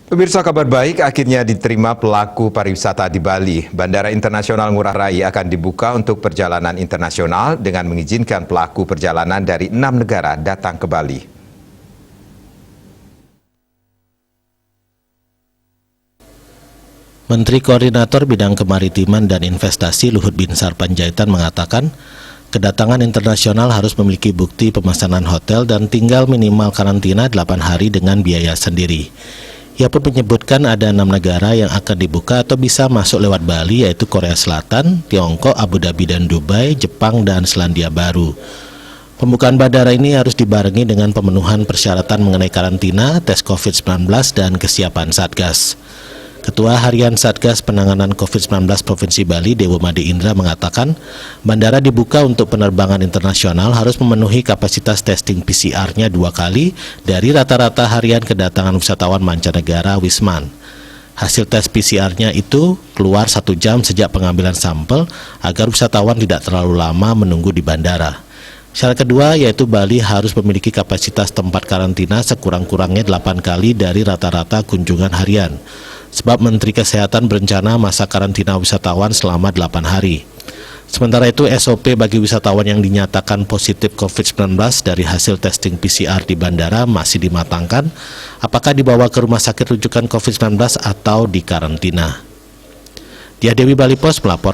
Pemirsa, kabar baik akhirnya diterima pelaku pariwisata di Bali. Bandara Internasional Ngurah Rai akan dibuka untuk perjalanan internasional dengan mengizinkan pelaku perjalanan dari 6 negara datang ke Bali. Menteri Koordinator Bidang Kemaritiman dan Investasi Luhut Binsar Panjaitan mengatakan, kedatangan internasional harus memiliki bukti pemesanan hotel dan tinggal minimal karantina 8 hari dengan biaya sendiri. Ia pun menyebutkan ada 6 negara yang akan dibuka atau bisa masuk lewat Bali, yaitu Korea Selatan, Tiongkok, Abu Dhabi dan Dubai, Jepang, dan Selandia Baru. Pembukaan bandara ini harus dibarengi dengan pemenuhan persyaratan mengenai karantina, tes COVID-19, dan kesiapan Satgas. Ketua Harian Satgas Penanganan COVID-19 Provinsi Bali, Dewo Made Indra mengatakan, bandara dibuka untuk penerbangan internasional harus memenuhi kapasitas testing PCR-nya 2 kali dari rata-rata harian kedatangan wisatawan mancanegara Wisman. Hasil tes PCR-nya itu keluar 1 jam sejak pengambilan sampel agar wisatawan tidak terlalu lama menunggu di bandara. Syarat kedua yaitu Bali harus memiliki kapasitas tempat karantina sekurang-kurangnya 8 kali dari rata-rata kunjungan harian. Sebab Menteri Kesehatan berencana masa karantina wisatawan selama 8 hari. Sementara itu, SOP bagi wisatawan yang dinyatakan positif COVID-19 dari hasil testing PCR di bandara masih dimatangkan, apakah dibawa ke rumah sakit rujukan COVID-19 atau dikarantina. Dia Dewi Bali Pos melapor.